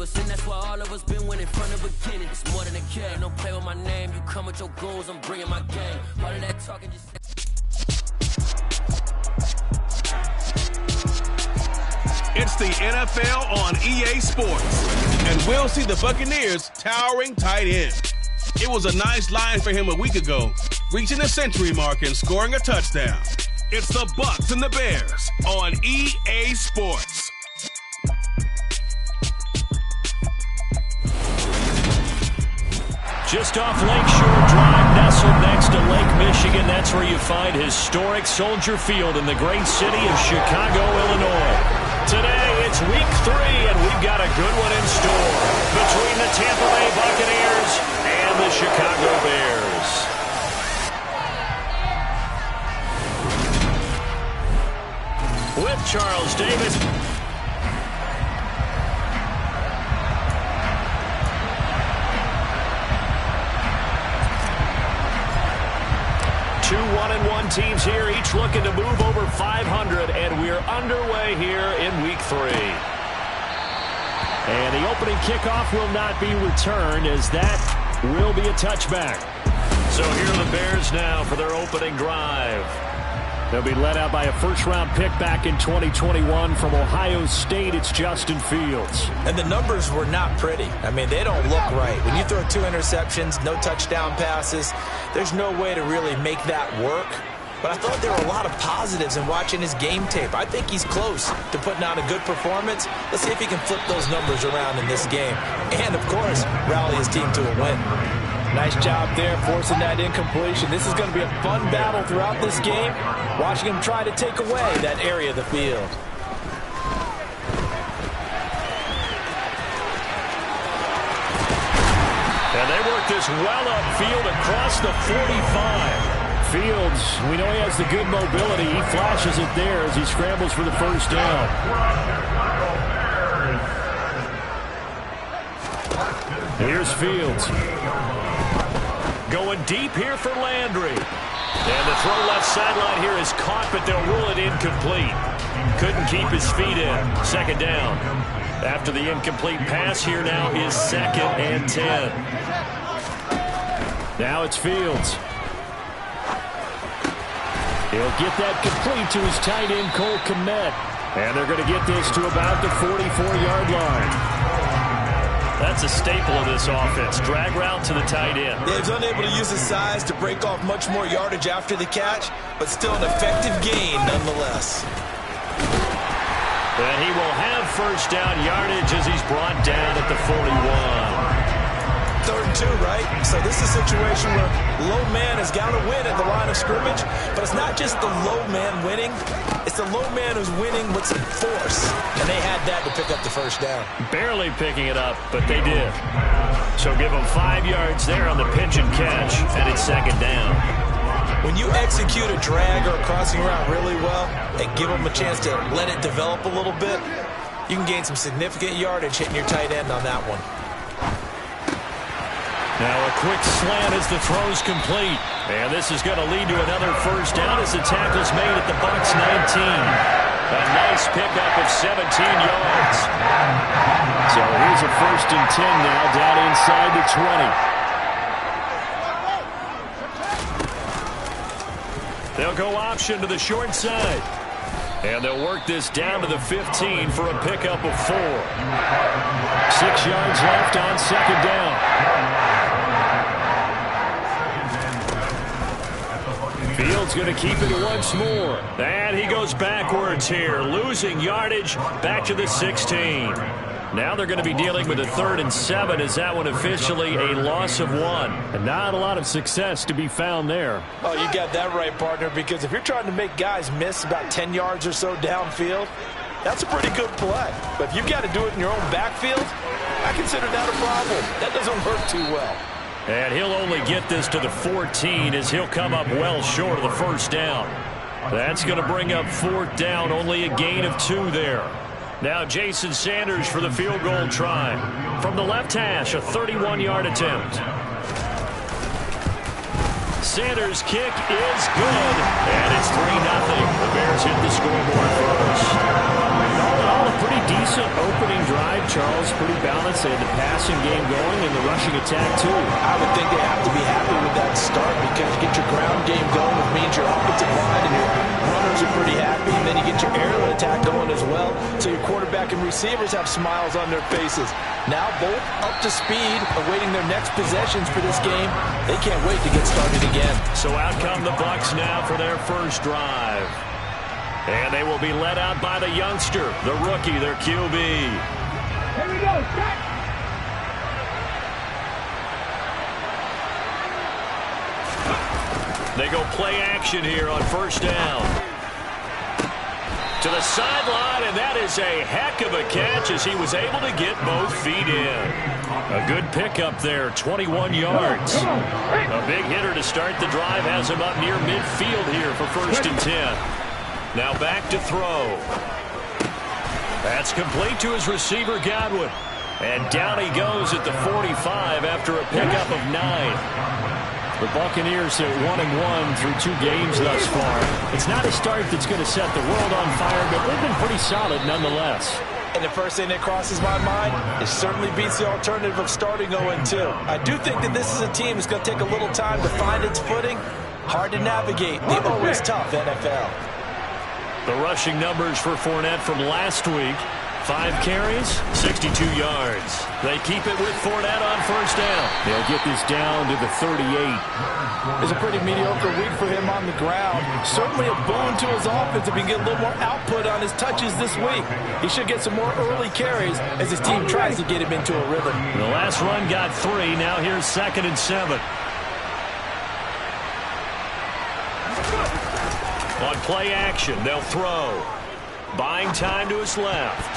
of us, and that's why all of us been winning from the beginning. It's more than a game. Don't play with my name. You come with your goons, I'm bringing my game. All of that talking just... It's the NFL on EA Sports, and we'll see the Buccaneers' towering tight end. It was a nice line for him a week ago, reaching the century mark and scoring a touchdown. It's the Bucs and the Bears on EA Sports. Just off Lakeshore Drive, nestled next to Lake Michigan, that's where you find historic Soldier Field in the great city of Chicago, Illinois. Today, it's week 3, and we've got a good one in store between the Tampa Bay Buccaneers and the Chicago Bears. With Charles Davis. Two 1-1 teams here, each looking to move over 500, and we're underway here in week 3. And the opening kickoff will not be returned, as that will be a touchback. So here are the Bears now for their opening drive. They'll be led out by a first-round pick back in 2021 from Ohio State. It's Justin Fields. And the numbers were not pretty. I mean, they don't look right. When you throw 2 interceptions, no touchdown passes, there's no way to really make that work. But I thought there were a lot of positives in watching his game tape. I think he's close to putting out a good performance. Let's see if he can flip those numbers around in this game. And, of course, rally his team to a win. Nice job there, forcing that incompletion. This is going to be a fun battle throughout this game, watching him try to take away that area of the field. And they work this well upfield across the 45. Fields, we know he has the good mobility. He flashes it there as he scrambles for the first down. Here's Fields. Going deep here for Landry. And the throw left sideline here is caught, but they'll rule it incomplete. Couldn't keep his feet in. Second down. After the incomplete pass, here now is 2nd and 10. Now it's Fields. He'll get that complete to his tight end, Cole Kmet. And they're going to get this to about the 44-yard line. That's a staple of this offense. Drag route to the tight end. He's unable to use his size to break off much more yardage after the catch, but still an effective gain nonetheless. And he will have first down yardage as he's brought down at the 41. 3rd and 2, right? So this is a situation where low man has got to win at the line of scrimmage, but it's not just the low man winning. It's the low man who's winning with some force, and they had that to pick up the first down. Barely picking it up, but they did. So give them 5 yards there on the pitch and catch, and it's 2nd down. When you execute a drag or a crossing route really well and give them a chance to let it develop a little bit, you can gain some significant yardage hitting your tight end on that one. Now a quick slant as the throw's complete. And this is going to lead to another first down as the tackle's made at the Bucs 19. A nice pickup of 17 yards. So here's a 1st and 10 now down inside the 20. They'll go option to the short side. And they'll work this down to the 15 for a pickup of 4. 6 yards left on 2nd down. Fields going to keep it once more. And he goes backwards here, losing yardage back to the 16. Now they're going to be dealing with a 3rd and 7 as that one officially a loss of 1. And not a lot of success to be found there. Oh, you got that right, partner, because if you're trying to make guys miss about 10 yards or so downfield, that's a pretty good play. But if you've got to do it in your own backfield, I consider that a problem. That doesn't work too well. And he'll only get this to the 14 as he'll come up well short of the first down. That's going to bring up 4th down, only a gain of 2 there. Now Jason Sanders for the field goal try. From the left hash, a 31-yard attempt. Sanders' kick is good, and it's 3-0. The Bears hit the scoreboard first. Overall, a pretty decent opening drive, Charles. Pretty balanced. They had the passing game going and the rushing attack, too. I would think they have to be happy with that start because you get your ground game going, which means your offensive line and your runners are pretty happy, and then you get your aerial attack going as well, so your quarterback and receivers have smiles on their faces. Now both up to speed, awaiting their next possessions for this game. They can't wait to get started again. So out come the Bucs now for their first drive. And they will be led out by the youngster, the rookie, their QB. Here we go, set. They go play action here on first down. To the sideline, and that is a heck of a catch as he was able to get both feet in. A good pickup there, 21 yards. A big hitter to start the drive has him up near midfield here for 1st and 10. Now back to throw. That's complete to his receiver, Godwin. And down he goes at the 45 after a pickup of 9. The Buccaneers are 1-1 through 2 games thus far. It's not a start that's going to set the world on fire, but they've been pretty solid nonetheless. And the first thing that crosses my mind, it certainly beats the alternative of starting 0-2. I do think that this is a team that's going to take a little time to find its footing. Hard to navigate the always tough NFL. The rushing numbers for Fournette from last week. 5 carries, 62 yards. They keep it with Fournette on first down. They'll get this down to the 38. It's a pretty mediocre week for him on the ground. Certainly a boon to his offense if he can get a little more output on his touches this week. He should get some more early carries as his team tries to get him into a rhythm. The last run got 3. Now here's 2nd and 7. On play action, they'll throw. Buying time to his left.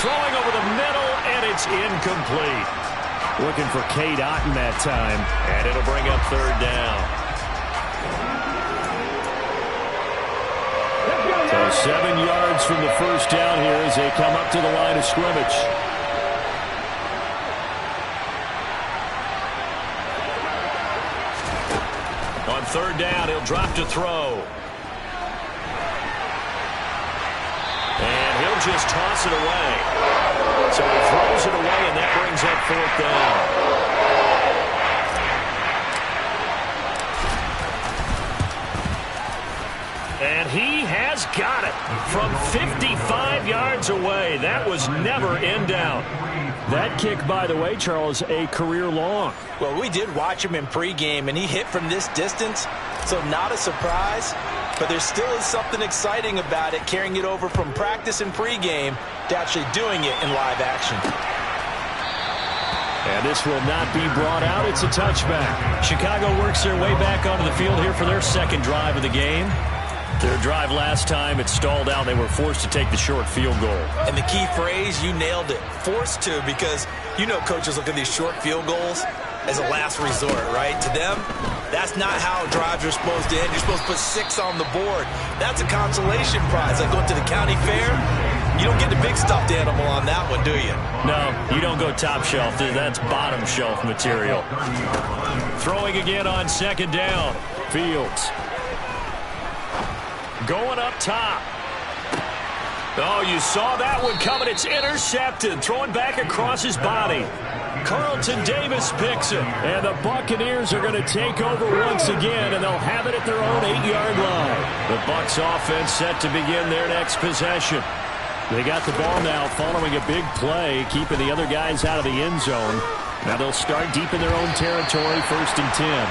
Throwing over the middle, and it's incomplete. Looking for Cade Otton that time, and it'll bring up 3rd down. So 7 yards from the first down here as they come up to the line of scrimmage. On 3rd down, he'll drop to throw. And he'll just toss it away. So he throws it away, and that brings up 4th down. And he has got it from 55 yards away. That was never in doubt. That kick, by the way, Charles, a career long. Well, we did watch him in pregame, and he hit from this distance, so not a surprise. But there still is something exciting about it, carrying it over from practice and pregame to actually doing it in live action. And this will not be brought out. It's a touchback. Chicago works their way back onto the field here for their 2nd drive of the game. Their drive last time, it stalled out. They were forced to take the short field goal. And the key phrase, you nailed it, forced to, because you know coaches look at these short field goals as a last resort, right? To them, that's not how drives are supposed to end. You're supposed to put 6 on the board. That's a consolation prize. Like going to the county fair, you don't get the big stuffed animal on that one, do you? No, you don't go top shelf. That's bottom shelf material. Throwing again on 2nd down. Fields. Going up top. Oh, you saw that one coming. It's intercepted. Throwing back across his body. Carlton Davis picks it. And the Buccaneers are going to take over once again, and they'll have it at their own 8-yard line. The Bucs offense set to begin their next possession. They got the ball now following a big play, keeping the other guys out of the end zone. Now they'll start deep in their own territory, 1st and 10.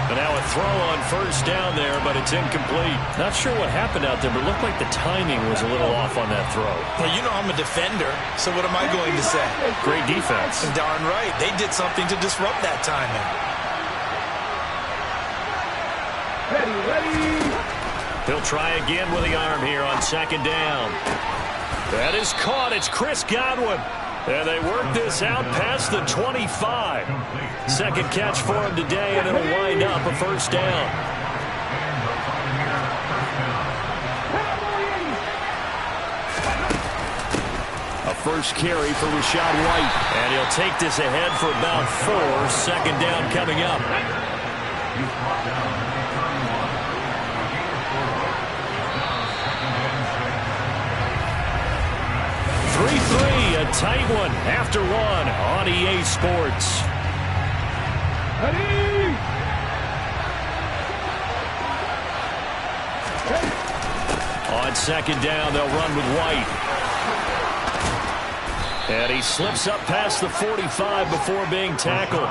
And now a throw on first down there, but it's incomplete. Not sure what happened out there, but it looked like the timing was a little off on that throw. Well, you know I'm a defender, so what am I going to say? Great defense. Darn right. They did something to disrupt that timing. Ready. He'll try again with the arm here on 2nd down. That is caught. It's Chris Godwin. And they work this out past the 25. 2nd catch for him today, and it'll wind up a 1st down. A first carry for Rachaad White. And he'll take this ahead for about 4. 2nd down coming up. 3-3, a tight one after one on EA Sports. Ready? On second down, they'll run with White. And he slips up past the 45 before being tackled.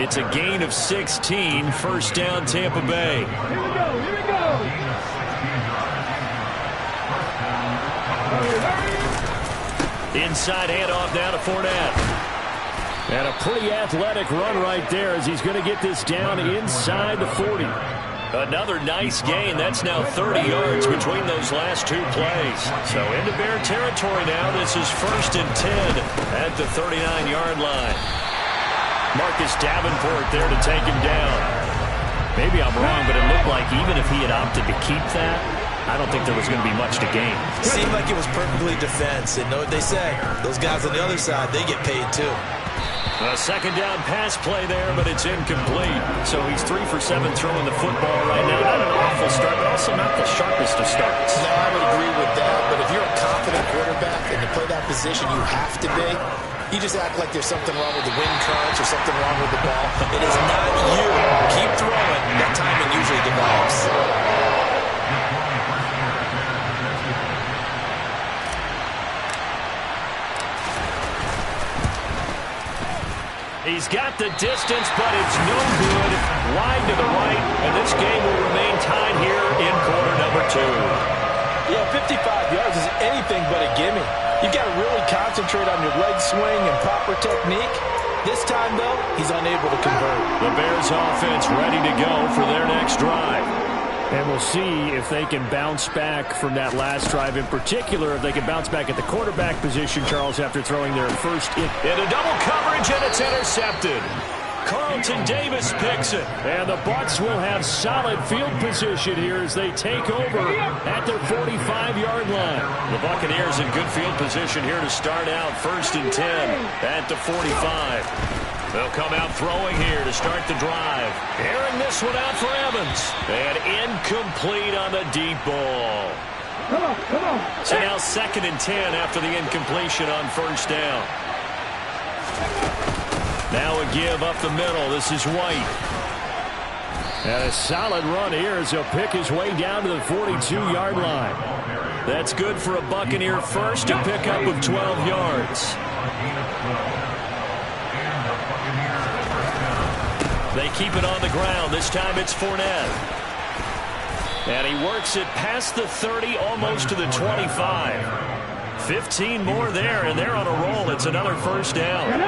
It's a gain of 16, first down Tampa Bay. Here we go, here we go. Inside handoff down to Fournette. And a pretty athletic run right there as he's going to get this down inside the 40. Another nice gain. That's now 30 yards between those last two plays. So into Bear territory now. This is 1st and 10 at the 39-yard line. Marcus Davenport there to take him down. Maybe I'm wrong, but it looked like even if he had opted to keep that, I don't think there was going to be much to gain. Seemed like it was perfectly defense. And know what they say, those guys on the other side, they get paid too. A second down pass play there, but it's incomplete. So he's 3 for 7 throwing the football right now. Not an awful start, but also not the sharpest of starts. No, I would agree with that. But if you're a confident quarterback and to play that position you have to be, you just act like there's something wrong with the wind currents or something wrong with the ball. It is not you. Keep throwing. That timing usually develops. He's got the distance, but it's no good. Wide to the right, and this game will remain tied here in quarter number 2. Yeah, 55 yards is anything but a gimme. You've got to really concentrate on your leg swing and proper technique. This time, though, he's unable to convert. The Bears offense ready to go for their next drive. And we'll see if they can bounce back from that last drive. In particular, if they can bounce back at the quarterback position, Charles, after throwing their first hit. Into double coverage, and it's intercepted. Carlton Davis picks it. And the Bucs will have solid field position here as they take over at their 45-yard line. The Buccaneers in good field position here to start out 1st and 10 at the 45. They'll come out throwing here to start the drive. Airing this one out for Evans. And incomplete on the deep ball. Come on. So now 2nd and 10 after the incompletion on 1st down. Now a give up the middle. This is White. And a solid run here as he'll pick his way down to the 42-yard line. That's good for a Buccaneer first, a pickup of 12 yards. They keep it on the ground. This time it's Fournette. And he works it past the 30, almost to the 25. 15 more there, and they're on a roll. It's another 1st down.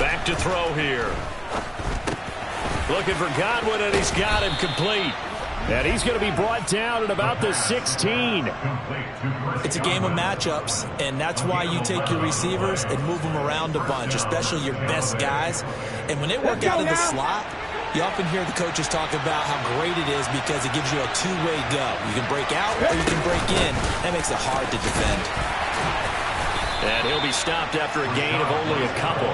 Back to throw here. Looking for Godwin, and he's got him complete. And he's going to be brought down at about the 16. It's a game of matchups, and that's why you take your receivers and move them around a bunch, especially your best guys. And when they work out of the slot, you often hear the coaches talk about how great it is because it gives you a two-way go. You can break out or you can break in. That makes it hard to defend. And he'll be stopped after a gain of only a couple.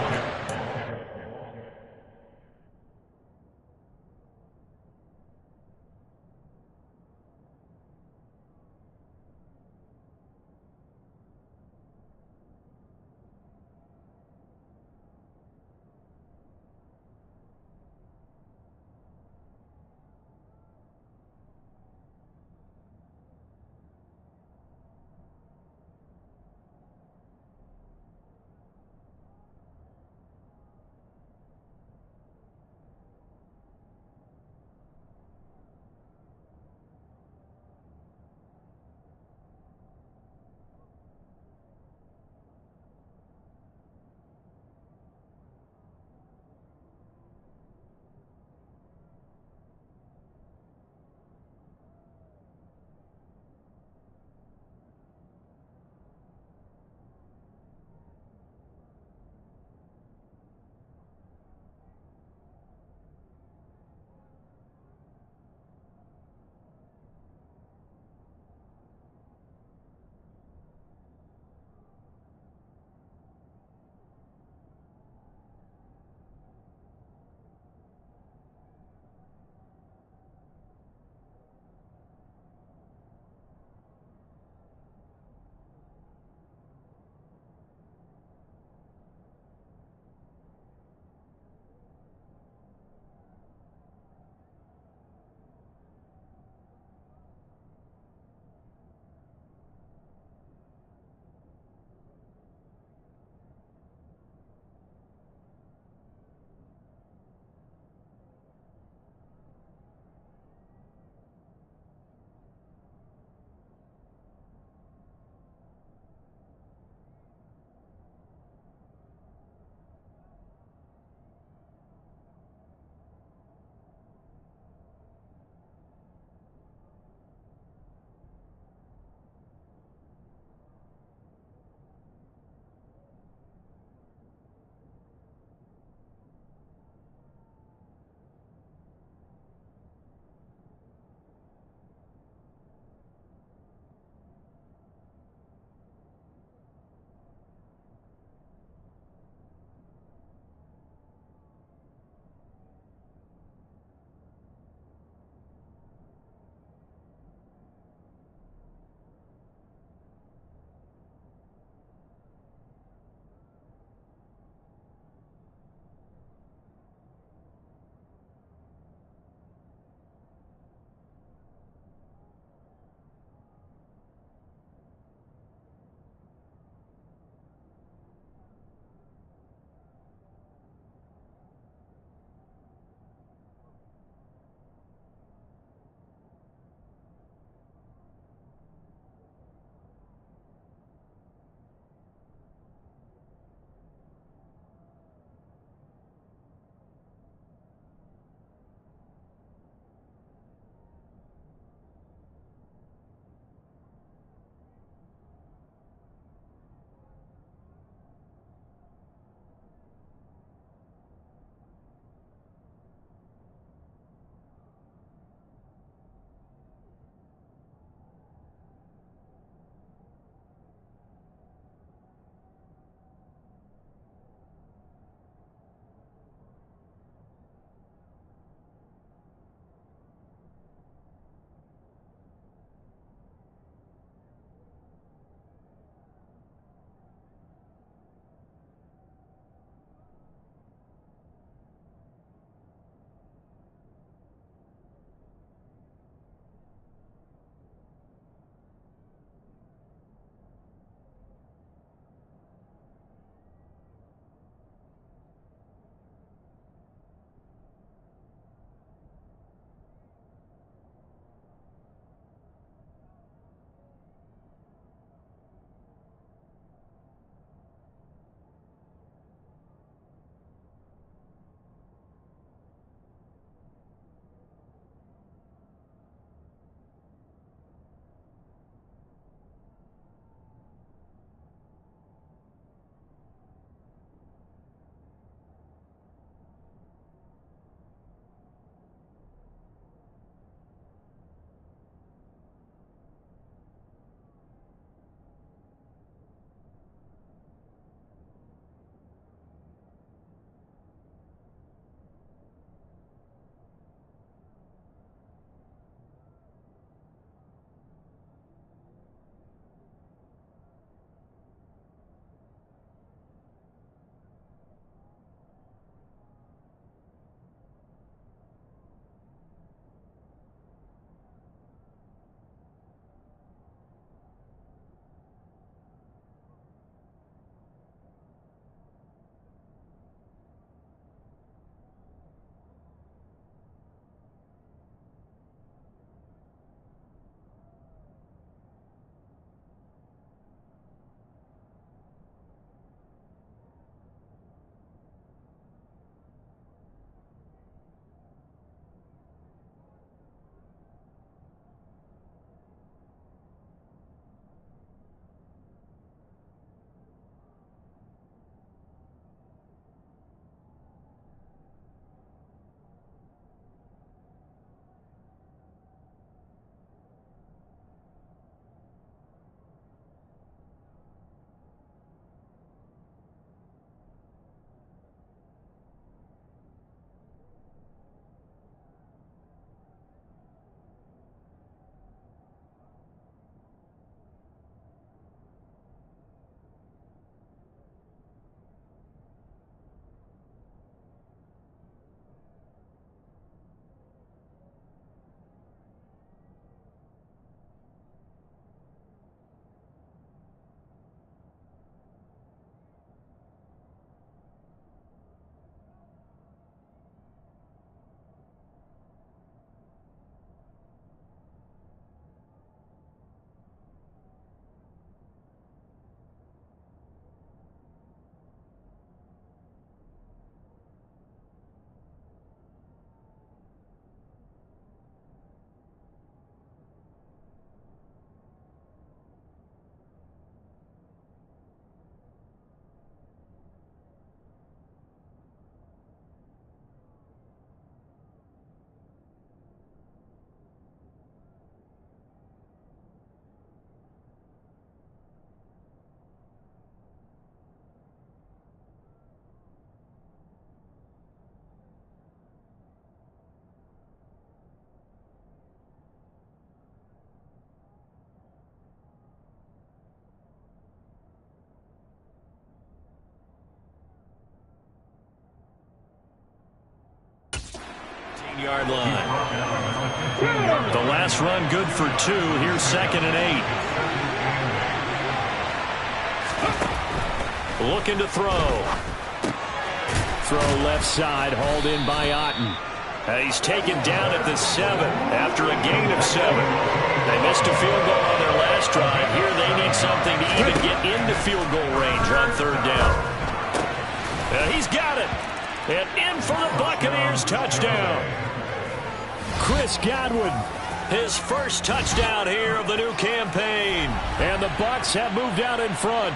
15-yard line. The last run good for 2. Here's 2nd and 8. Looking to throw. Throw left side, hauled in by Otten. He's taken down at the 7 after a gain of 7. They missed a field goal on their last drive. Here they need something to even get into field goal range on 3rd down. He's got it. And in for the Buccaneers touchdown. Chris Godwin, his first touchdown here of the new campaign. And the Bucs have moved out in front.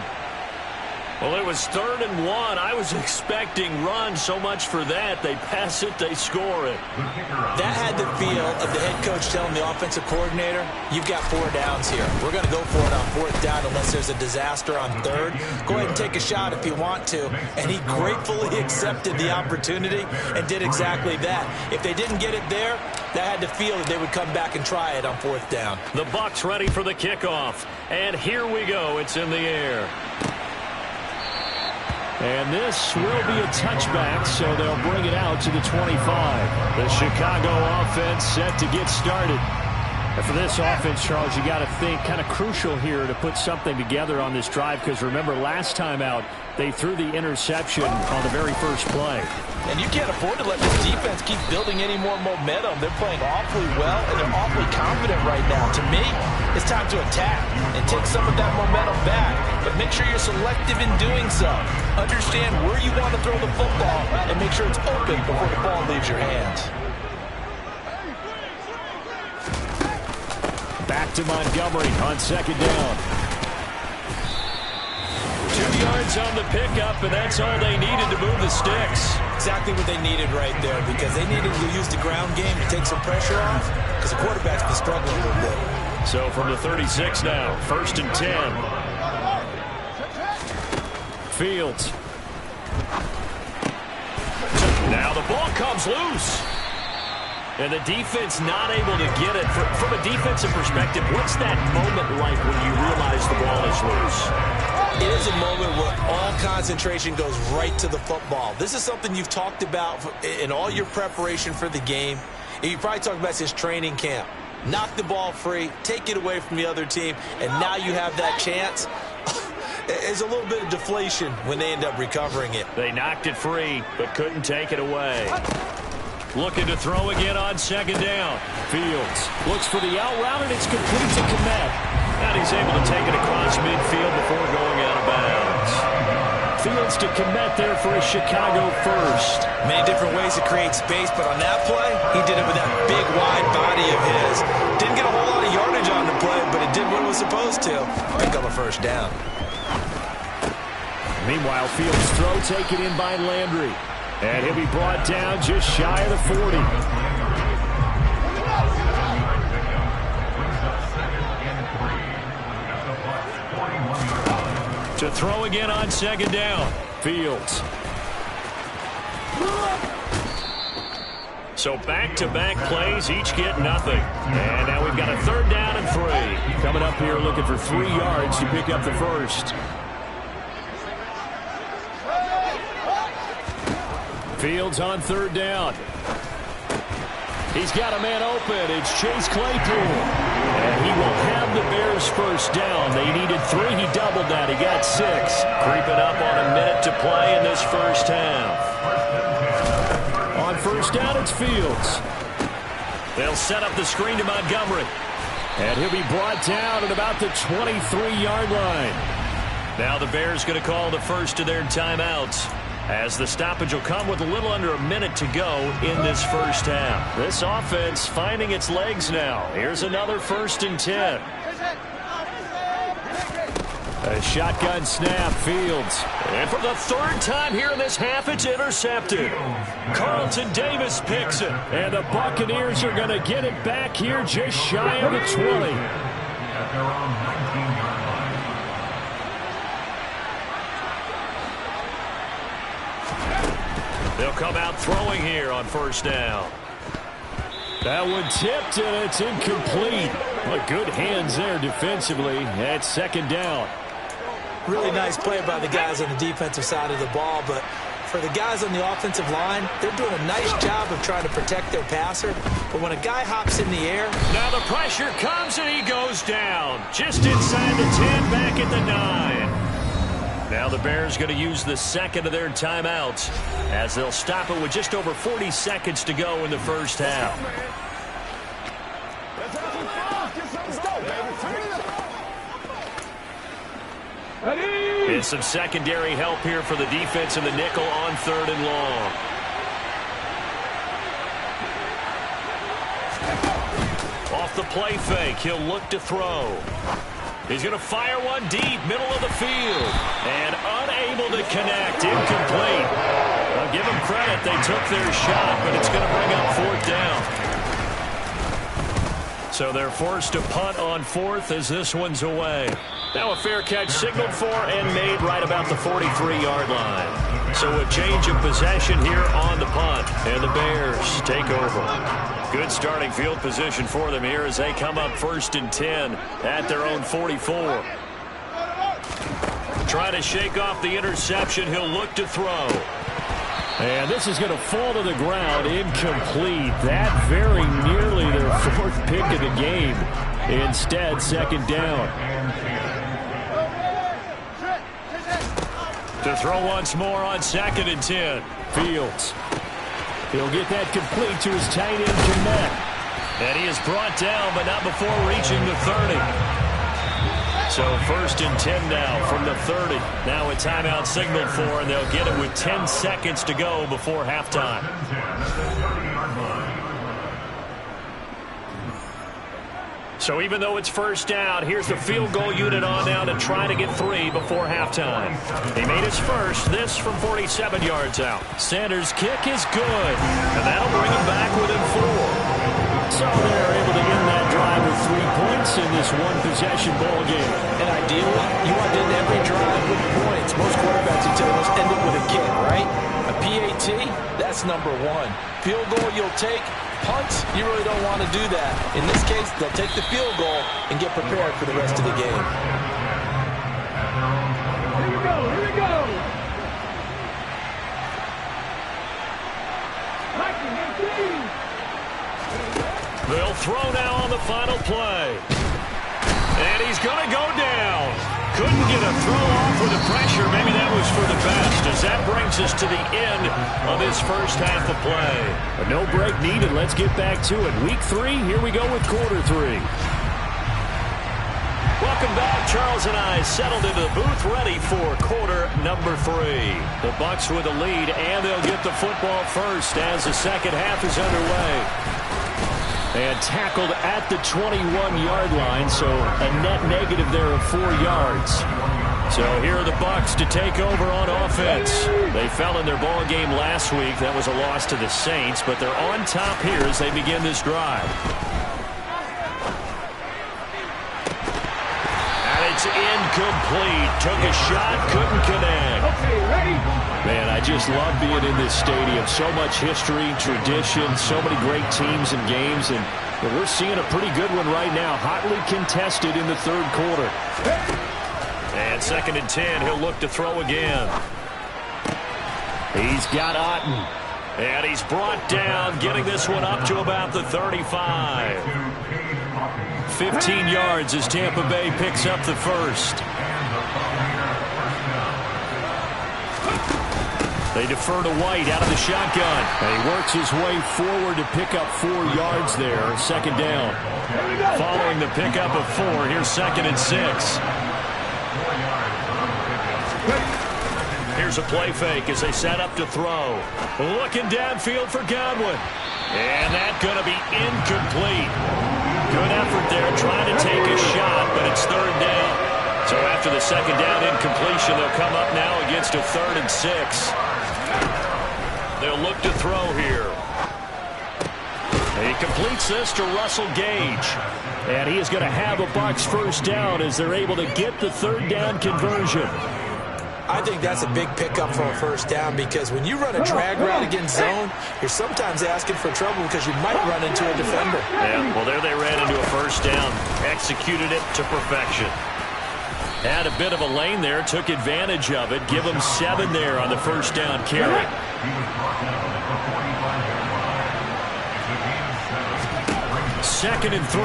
Well, it was 3rd and 1. I was expecting run, so much for that. They pass it, they score it. That had the feel of the head coach telling the offensive coordinator, you've got 4 downs here. We're going to go for it on 4th down unless there's a disaster on 3rd. Go ahead and take a shot if you want to. And he gratefully accepted the opportunity and did exactly that. If they didn't get it there, that had the feel that they would come back and try it on 4th down. The Bucs ready for the kickoff. And here we go. It's in the air. And this will be a touchback, so they'll bring it out to the 25. The Chicago offense set to get started. And for this offense, Charles, you got to think kind of crucial here to put something together on this drive, because remember, last time out, they threw the interception on the very first play. And you can't afford to let this defense keep building any more momentum. They're playing awfully well, and they're awfully confident right now. To me, it's time to attack and take some of that momentum back. But make sure you're selective in doing so. Understand where you want to throw the football and make sure it's open before the ball leaves your hands. Back to Montgomery on 2nd down. 2 yards on the pickup, and that's all they needed to move the sticks. Exactly what they needed right there, because they needed to use the ground game to take some pressure off, because the quarterback's been struggling a little bit. So from the 36 now, 1st and 10. Fields. Now the ball comes loose. And the defense not able to get it. From a defensive perspective, what's that moment like when you realize the ball is loose? It is a moment where all concentration goes right to the football. This is something you've talked about in all your preparation for the game. And you probably talked about since training camp. Knock the ball free, take it away from the other team, and now you have that chance. There's a little bit of deflation when they end up recovering it. They knocked it free, but couldn't take it away. Looking to throw again on 2nd down. Fields looks for the out route, and it's complete to Kmet. And he's able to take it across midfield before going out of bounds. Fields to Kmet there for a Chicago first. Many different ways to create space, but on that play, he did it with that big, wide body of his. Didn't get a whole lot of yardage on the play, but it did what it was supposed to. Pick up a 1st down. Meanwhile, Fields' throw taken in by Landry. And he'll be brought down just shy of the 40. To throw again on 2nd down. Fields. So back-to-back plays, each get nothing. And now we've got a 3rd down and 3. Coming up here looking for 3 yards to pick up the first. Fields on 3rd down. He's got a man open. It's Chase Claypool. And he will have the Bears' first down. They needed 3. He doubled that. He got 6. Creeping up on a minute to play in this first half. On 1st down, it's Fields. They'll set up the screen to Montgomery. And he'll be brought down at about the 23-yard line. Now the Bears going to call the first of their timeouts, as the stoppage will come with a little under a minute to go in this first half. This offense finding its legs now. Here's another 1st and 10. A shotgun snap, Fields. And for the 3rd time here in this half, it's intercepted. Carlton Davis picks it. And the Buccaneers are going to get it back here just shy of the 20. They'll come out throwing here on 1st down. That one tipped, and it's incomplete. But good hands there defensively at 2nd down. Really nice play by the guys on the defensive side of the ball, but for the guys on the offensive line, they're doing a nice job of trying to protect their passer. But when a guy hops in the air... Now the pressure comes and he goes down. Just inside the 10, back at the 9. Now the Bears going to use the second of their timeouts as they'll stop it with just over 40 seconds to go in the first half. And some secondary help here for the defense in the nickel on 3rd and long. Off the play fake, he'll look to throw. He's going to fire one deep, middle of the field. And unable to connect, incomplete. I'll give them credit, they took their shot, but it's going to bring up 4th down. So they're forced to punt on 4th as this one's away. Now a fair catch signaled for and made right about the 43-yard line. So a change of possession here on the punt. And the Bears take over. Good starting field position for them here as they come up 1st and 10 at their own 44. Trying to shake off the interception. He'll look to throw. And this is going to fall to the ground, incomplete. That very nearly their 4th pick of the game. Instead, 2nd down. To throw once more on 2nd and 10. Fields. He'll get that complete to his tight end, Connect. And he is brought down, but not before reaching the 30. So 1st and 10 now from the 30. Now a timeout signaled for, and they'll get it with 10 seconds to go before halftime. So even though it's 1st down, here's the field goal unit on now to try to get 3 before halftime. He made his first, this from 47 yards out. Sanders' kick is good, and that'll bring him back within 4. So they're able to end that drive with 3 points in this one-possession ball game. And ideally, you want to end every drive with points. Most quarterbacks would tell us end it with a kick, right? A PAT, that's number 1. Field goal you'll take. Punts, you really don't want to do that. In this case, they'll take the field goal and get prepared for the rest of the game. Here we go, here we go. They'll throw now on the final play. And he's going to go down. Couldn't get a throw off with the pressure. Maybe that was for the best, as that brings us to the end of this first half of play. But no break needed. Let's get back to it. Week 3, here we go with quarter 3. Welcome back. Charles and I settled into the booth, ready for quarter number 3. The Bucs with the lead, and they'll get the football first as the second half is underway. And tackled at the 21-yard line, so a net negative there of 4 yards. So here are the Bucs to take over on offense. They fell in their ball game last week. That was a loss to the Saints, but they're on top here as they begin this drive. And it's incomplete. Took a shot, couldn't connect. Okay, ready? Man, I just love being in this stadium. So much history, tradition, so many great teams and games, and we're seeing a pretty good one right now. Hotly contested in the 3rd quarter. And 2nd and 10, he'll look to throw again. He's got Otten. And he's brought down, getting this one up to about the 35. 15 yards as Tampa Bay picks up the first. They defer to White out of the shotgun. And he works his way forward to pick up 4 yards there. 2nd down. Following the pickup of 4, here's 2nd and 6. Here's a play fake as they set up to throw. Looking downfield for Godwin. And that's going to be incomplete. Good effort there trying to take a shot, but it's 3rd down. So after the 2nd down incompletion, they'll come up now against a 3rd and 6. They'll look to throw here. He completes this to Russell Gage. And he is going to have a Bucs first down as they're able to get the 3rd down conversion. I think that's a big pickup for a first down, because when you run a drag route against zone, you're sometimes asking for trouble because you might run into a defender. Yeah, well, there they ran into a first down. Executed it to perfection. Had a bit of a lane there, took advantage of it. Give him 7 there on the first down carry. Second and 3.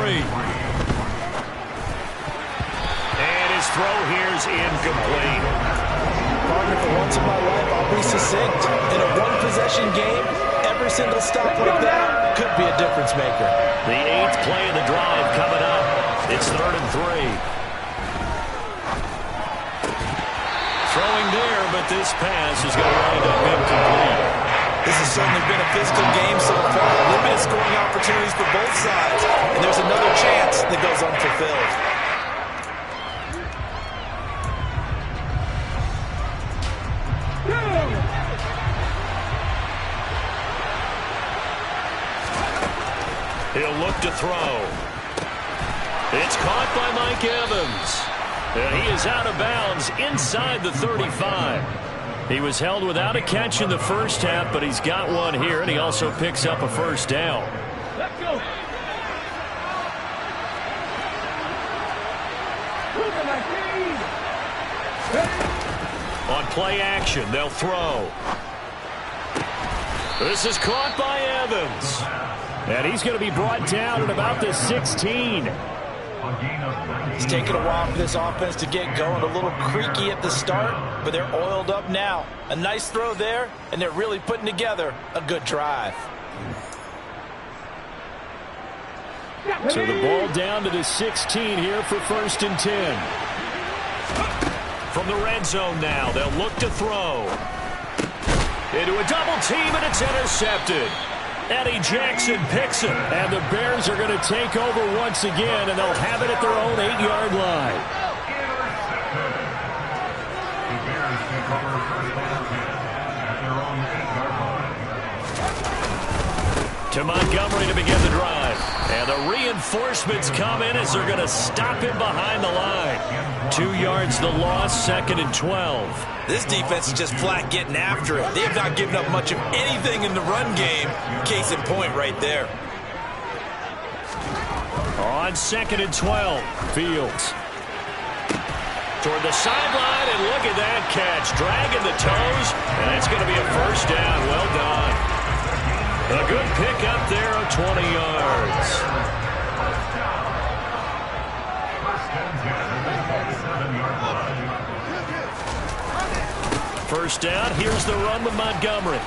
And his throw here's incomplete. Partner, for once in my life, I'll be succinct. In a one-possession game, every single stop like that could be a difference maker. The 8th play of the drive coming up. It's 3rd and 3. Throwing there, but this pass is going to wind up incomplete. This has certainly been a physical game so far. Limited scoring opportunities for both sides. And there's another chance that goes unfulfilled. He'll look to throw. It's caught by Mike Evans. And he is out of bounds inside the 35. He was held without a catch in the first half, but he's got one here, and he also picks up a first down. Let's go. On play action, they'll throw. This is caught by Evans. And he's going to be brought down at about the 16. It's taken a while for this offense to get going. A little creaky at the start, but they're oiled up now. A nice throw there, and they're really putting together a good drive. So the ball down to the 16 here for 1st and 10. From the red zone now, they'll look to throw. Into a double team, and it's intercepted. Eddie Jackson picks it, and the Bears are going to take over once again, and they'll have it at their own 8-yard line. To Montgomery to begin the drive. And the reinforcements come in as they're going to stop him behind the line. 2 yards the loss, 2nd and 12. This defense is just flat getting after it. They have not given up much of anything in the run game. Case in point right there. On 2nd and 12, Fields. Toward the sideline, and look at that catch. Dragging the toes, and that's going to be a first down. Well done. A good pick up there of 20 yards. First down, here's the run with Montgomery.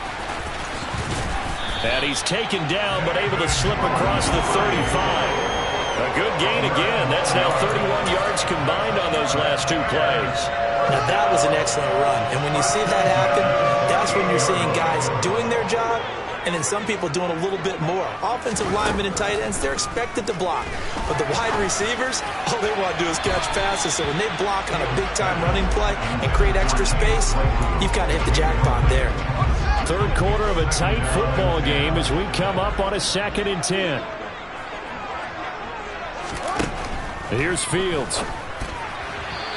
And he's taken down, but able to slip across the 35. A good gain again. That's now 31 yards combined on those last 2 plays. Now that was an excellent run. And when you see that happen, that's when you're seeing guys doing their job and then some people doing a little bit more. Offensive linemen and tight ends, they're expected to block. But the wide receivers, all they want to do is catch passes. So when they block on a big-time running play and create extra space, you've got to hit the jackpot there. 3rd quarter of a tight football game as we come up on a 2nd and 10. Here's Fields.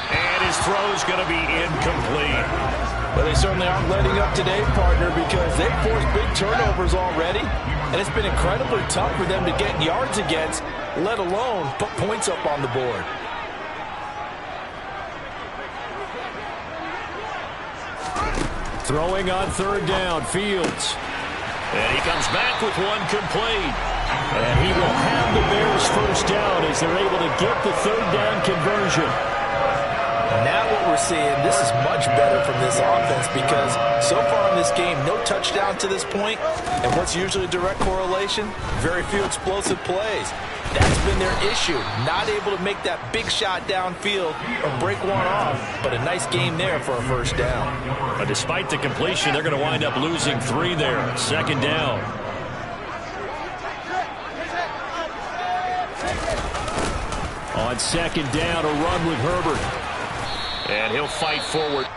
And his throw's going to be incomplete. Well, they certainly aren't letting up today, partner, because they've forced big turnovers already. And it's been incredibly tough for them to get yards against, let alone put points up on the board. Throwing on 3rd down, Fields. And he comes back with one complete. And he will have the Bears first down as they're able to get the 3rd down conversion. Now what we're seeing, this is much better from this offense because so far in this game, no touchdown to this point. And what's usually a direct correlation? Very few explosive plays. That's been their issue. Not able to make that big shot downfield or break one off. But a nice game there for a first down. But despite the completion, they're going to wind up losing 3 there. 2nd down. On 2nd down, a run with Herbert. And he'll fight forward.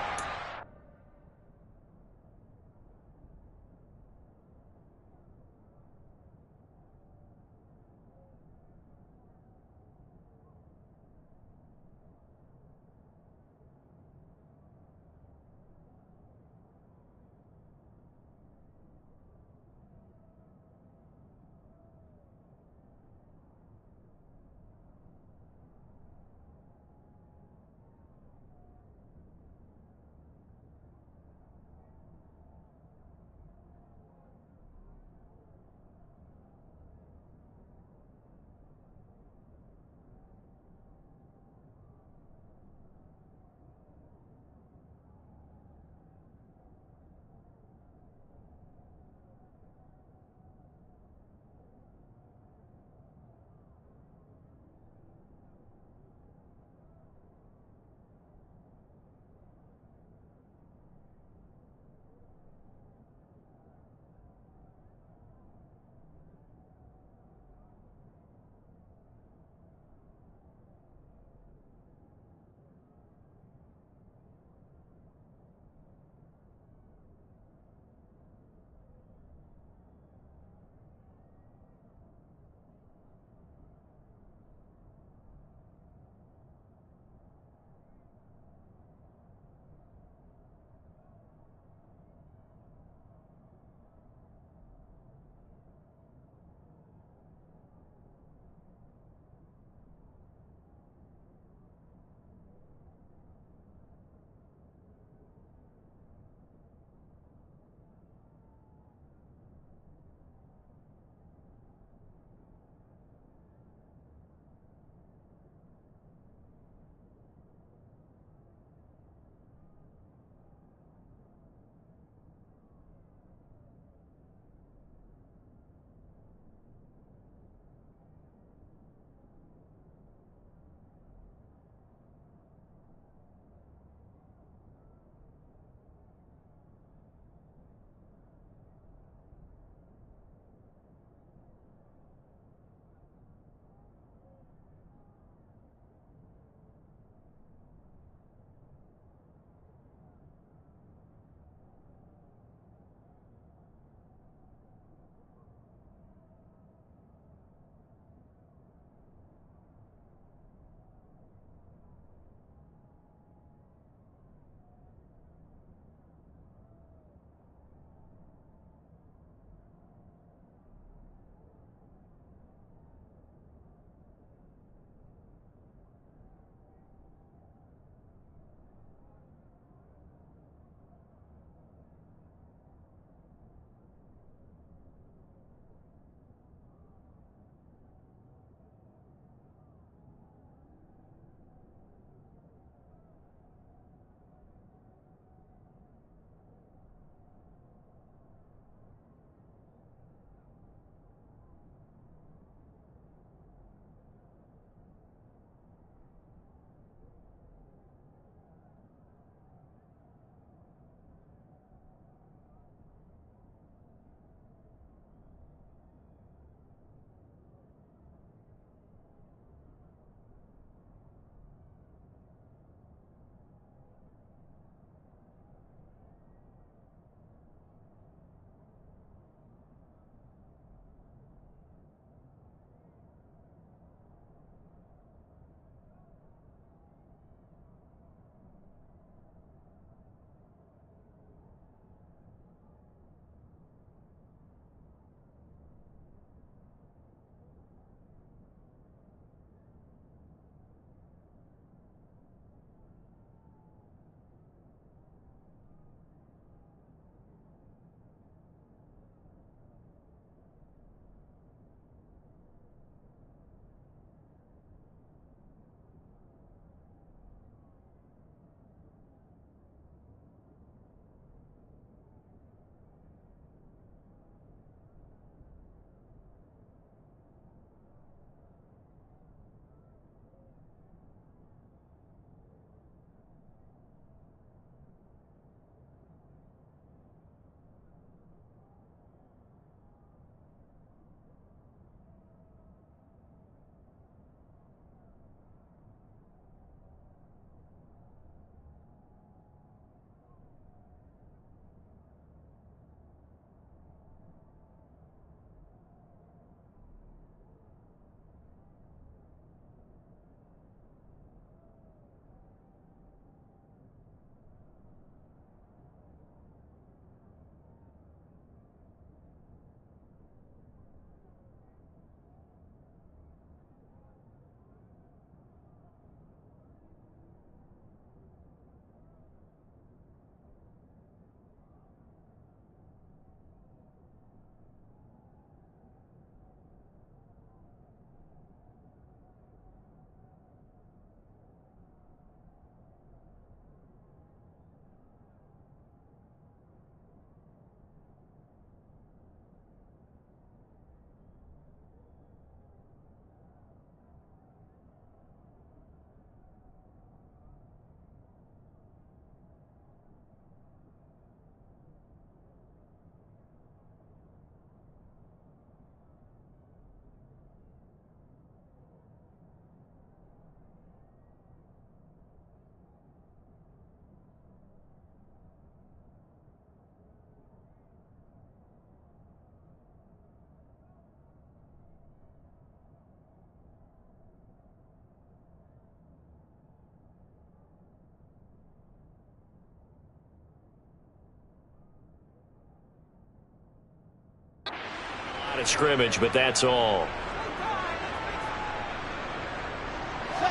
of scrimmage, but that's all.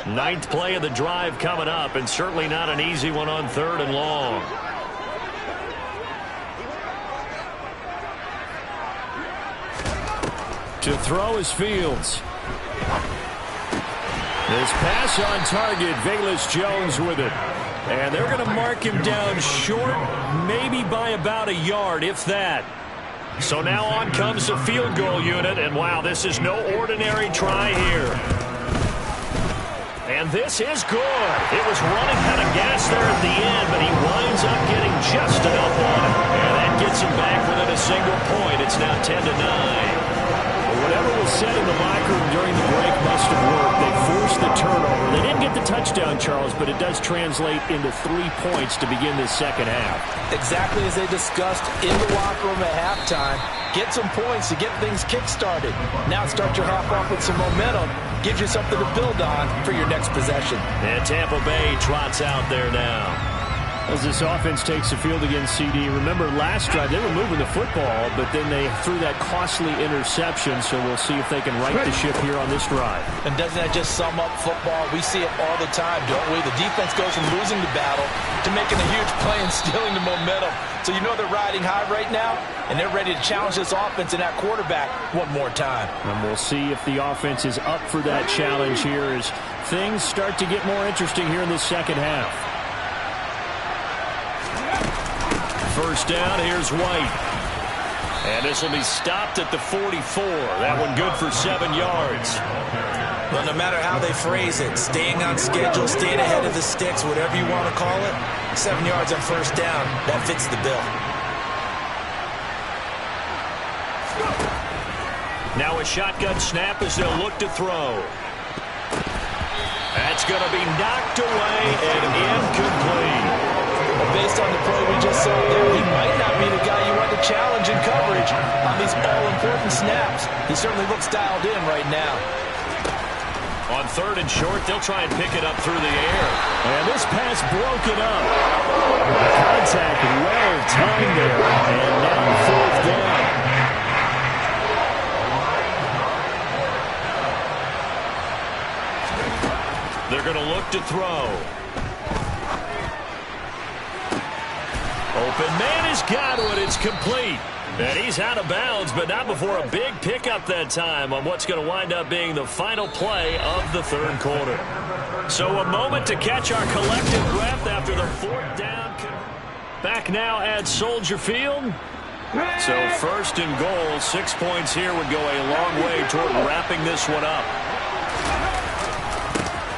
9th play of the drive coming up, and certainly not an easy one on 3rd and long. To throw is Fields. This pass on target, Velus Jones with it. And they're going to mark him down short, maybe by about a yard, if that. So now on comes the field goal unit, and wow, this is no ordinary try here. And this is good. It was running out of gas there at the end, but he winds up getting just enough on it. And that gets him back within a single point. It's now 10-9. Whatever was said in the locker room during the break must have worked. They forced the turnover. They didn't get the touchdown, Charles, but it does translate into 3 points to begin this second half. Exactly as they discussed in the locker room at halftime. Get some points to get things kick-started. Now start your half off with some momentum. Gives you something to build on for your next possession. And Tampa Bay trots out there now. As this offense takes the field against CD, remember last drive they were moving the football, but then they threw that costly interception, so we'll see if they can right the ship here on this drive. And doesn't that just sum up football? We see it all the time, don't we? The defense goes from losing the battle to making a huge play and stealing the momentum. So you know they're riding high right now, and they're ready to challenge this offense and that quarterback one more time. And we'll see if the offense is up for that challenge here as things start to get more interesting here in this second half. First down, here's White. And this will be stopped at the 44. That one good for 7 yards. Well, no matter how they phrase it, staying on schedule, staying ahead of the sticks, whatever you want to call it, 7 yards on first down, that fits the bill. Now a shotgun snap as they'll look to throw. That's going to be knocked away and incomplete. Based on the play we just saw there, he might not be the guy you want to challenge in coverage on these all-important snaps. He certainly looks dialed in right now. On 3rd and short, they'll try and pick it up through the air. And this pass broken up. Contact well timed there. And now 4th down. They're going to look to throw. Open man has got it. It's complete. And he's out of bounds, but not before a big pickup that time on what's going to wind up being the final play of the 3rd quarter. So a moment to catch our collective breath after the 4th down. Back now at Soldier Field. So 1st and goal, 6 points here would go a long way toward wrapping this one up.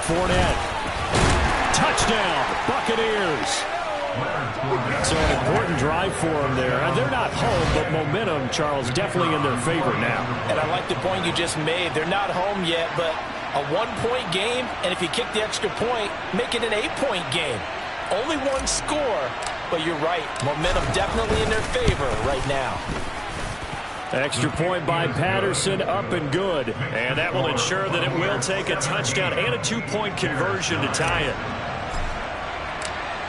Fournette. Touchdown, Buccaneers. So an important drive for them there. And they're not home, but momentum, Charles, definitely in their favor now. And I like the point you just made. They're not home yet, but a 1-point game, and if you kick the extra point, make it an 8-point game. Only one score, but you're right. Momentum definitely in their favor right now. Extra point by Patterson, up and good. And that will ensure that it will take a touchdown and a 2-point conversion to tie it.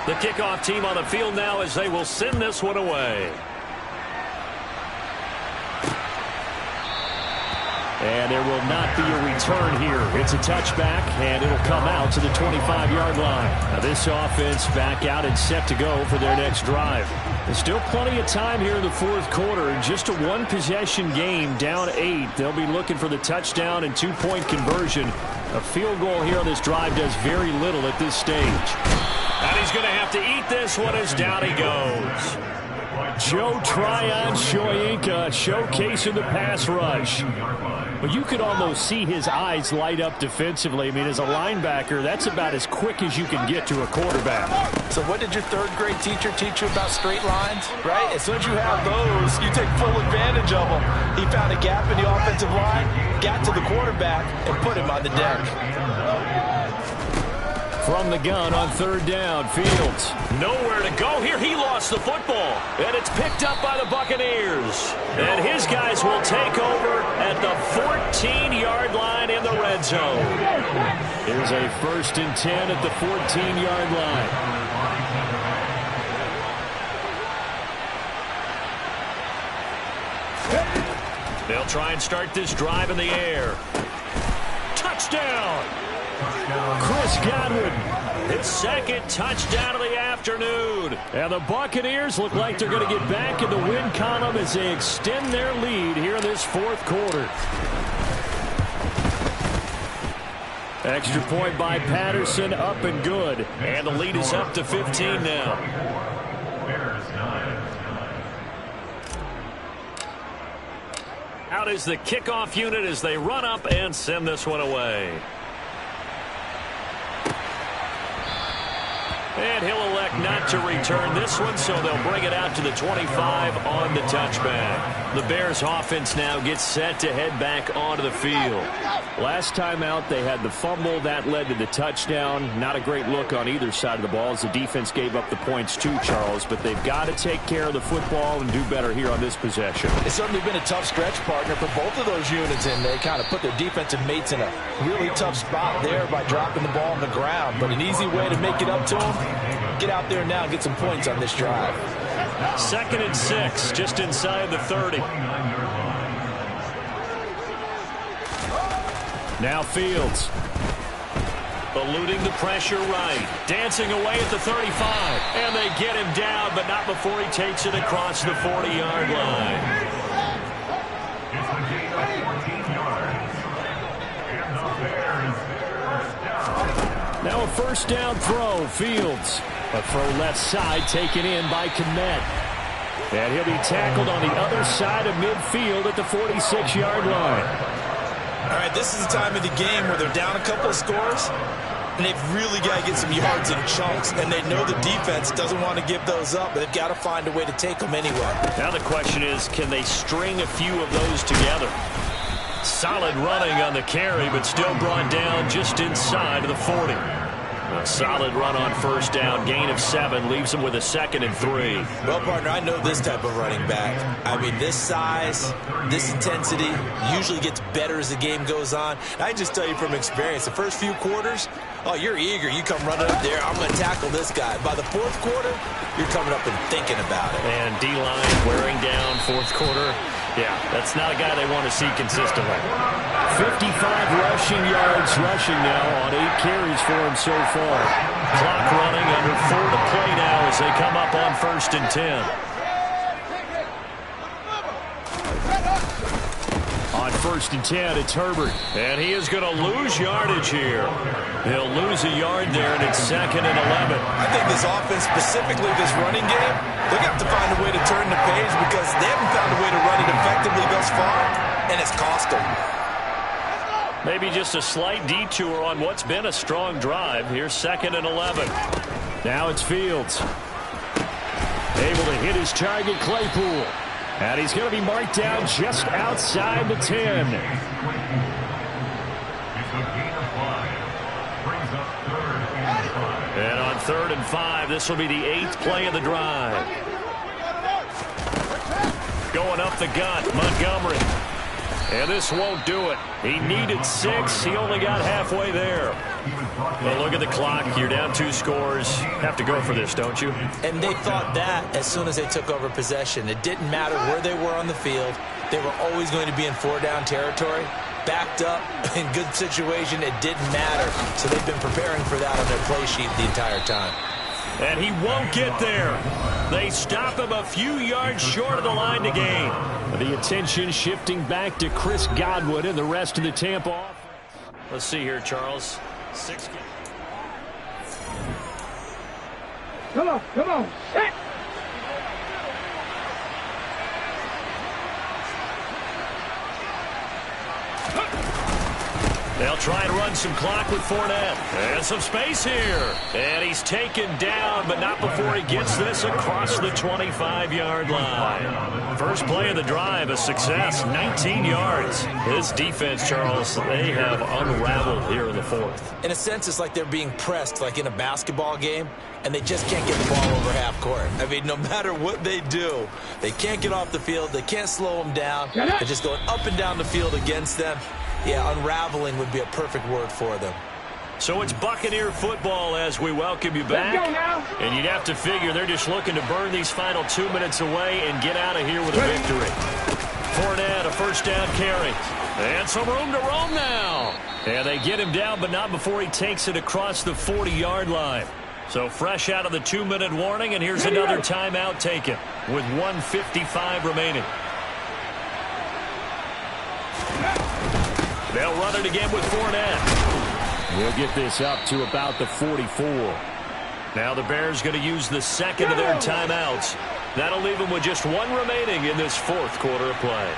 The kickoff team on the field now as they will send this one away. And there will not be a return here. It's a touchback, and it'll come out to the 25-yard line. Now this offense back out and set to go for their next drive. There's still plenty of time here in the 4th quarter. Just a 1-possession game, down 8. They'll be looking for the touchdown and 2-point conversion. A field goal here on this drive does very little at this stage. And he's going to have to eat this one as down he goes. Joe Tryon-Shoyinka showcasing the pass rush. But you could almost see his eyes light up defensively. I mean, as a linebacker, that's about as quick as you can get to a quarterback. So what did your 3rd grade teacher teach you about straight lines, right? As soon as you have those, you take full advantage of them. He found a gap in the offensive line, got to the quarterback, and put him on the deck. From the gun on 3rd down, Fields. Nowhere to go here. He lost the football. And it's picked up by the Buccaneers. And his guys will take over at the 14-yard line in the red zone. Here's a 1st and 10 at the 14-yard line. They'll They'll try and start this drive in the air. Touchdown! Chris Godwin, his second touchdown of the afternoon. And the Buccaneers look like they're going to get back in the win column as they extend their lead here in this fourth quarter. Extra point by Patterson, up and good. And the lead is up to 15 now. Out is the kickoff unit as they run up and send this one away. And he'll elect not to return this one, so they'll bring it out to the 25 on the touchback. The Bears offense now gets set to head back onto the field. Last time out, they had the fumble. That led to the touchdown. Not a great look on either side of the ball as the defense gave up the points too, Charles. But they've got to take care of the football and do better here on this possession. It's certainly been a tough stretch, partner, for both of those units, and they kind of put their defensive mates in a really tough spot there by dropping the ball on the ground. But an easy way to make it up to them, get out there now and get some points on this drive. 2nd and 6, just inside the 30. Now Fields. Eluding the pressure right. Dancing away at the 35. And they get him down, but not before he takes it across the 40-yard line. Now a first down throw. Fields. A throw left side taken in by Kmet. And he'll be tackled on the other side of midfield at the 46-yard line. All right, this is the time of the game where they're down a couple of scores, and they've really got to get some yards in chunks, and they know the defense doesn't want to give those up, but they've got to find a way to take them anyway. Now the question is, can they string a few of those together? Solid running on the carry, but still brought down just inside of the 40. A solid run on first down, gain of 7, leaves him with a 2nd and 3. Well, partner, I know this type of running back. I mean, this size, this intensity usually gets better as the game goes on. I just tell you from experience, the first few quarters, oh, you're eager. You come running up there, I'm going to tackle this guy. By the fourth quarter, you're coming up and thinking about it. And D-line wearing down fourth quarter. Yeah, that's not a guy they want to see consistently. 55 rushing yards rushing now on 8 carries for him so far. Clock running, under 4 to play now as they come up on 1st and 10. On 1st and 10, it's Herbert. And he is going to lose yardage here. He'll lose a yard there, and it's 2nd and 11. I think this offense, specifically this running game, they're going to have to find a way to turn the page because they haven't found a way to run it effectively thus far, and it's cost them. Maybe just a slight detour on what's been a strong drive. Here's 2nd and 11. Now it's Fields. Able to hit his target, Claypool. And he's going to be marked down just outside the 10. And on 3rd and 5, this will be the 8th play of the drive. Going up the gut, Montgomery. And this won't do it. He needed 6. He only got halfway there. Well, look at the clock. You're down 2 scores. Have to go for this, don't you? And they thought that as soon as they took over possession. It didn't matter where they were on the field. They were always going to be in 4-down territory. Backed up, in good situation, it didn't matter. So they've been preparing for that on their play sheet the entire time. And he won't get there. They stop him a few yards short of the line to gain. The attention shifting back to Chris Godwin and the rest of the Tampa offense. Let's see here, Charles. 6. Come on, set. They'll try and run some clock with Fournette. And some space here. And he's taken down, but not before he gets this across the 25-yard line. First play of the drive, a success, 19 yards. This defense, Charles, they have unraveled here in the 4th. In a sense, it's like they're being pressed like in a basketball game, and they just can't get the ball over half court. I mean, no matter what they do, they can't get off the field. They can't slow them down. They're just going up and down the field against them. Yeah, unraveling would be a perfect word for them. So it's Buccaneer football as we welcome you back. Let's go now. And you'd have to figure they're just looking to burn these final 2 minutes away and get out of here with a victory. Fournette, a first down carry. And some room to roam now. And they get him down, but not before he takes it across the 40-yard line. So fresh out of the 2-minute warning, and here's another timeout taken with 1:55 remaining. They'll run it again with Fournette. We'll get this up to about the 44. Now the Bears going to use the second of their timeouts. That'll leave them with just one remaining in this fourth quarter of play.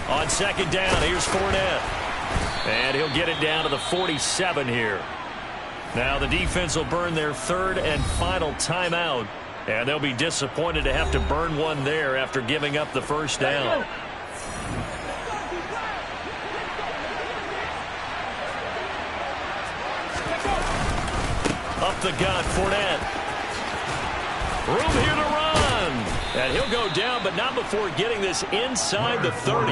On second down, here's Fournette. And he'll get it down to the 47 here. Now the defense will burn their third and final timeout. And they'll be disappointed to have to burn one there after giving up the first down. Up the gut, Fournette. Room here to run. And he'll go down, but not before getting this inside the 30.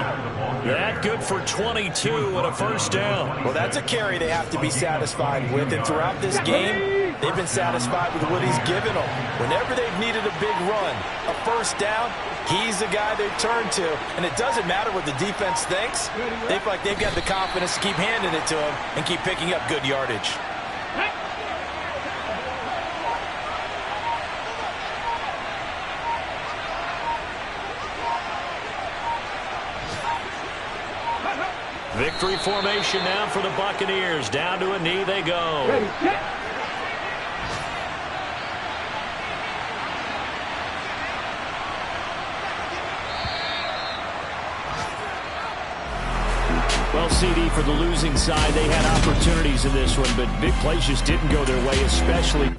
That good for 22 and a first down. Well, that's a carry they have to be satisfied with. And throughout this game, they've been satisfied with what he's given them. Whenever they've needed a big run, a first down, he's the guy they turn to. And it doesn't matter what the defense thinks. They feel like they've got the confidence to keep handing it to him and keep picking up good yardage. Victory formation now for the Buccaneers. Down to a knee they go. Well, CD, for the losing side, they had opportunities in this one, but big plays just didn't go their way, especially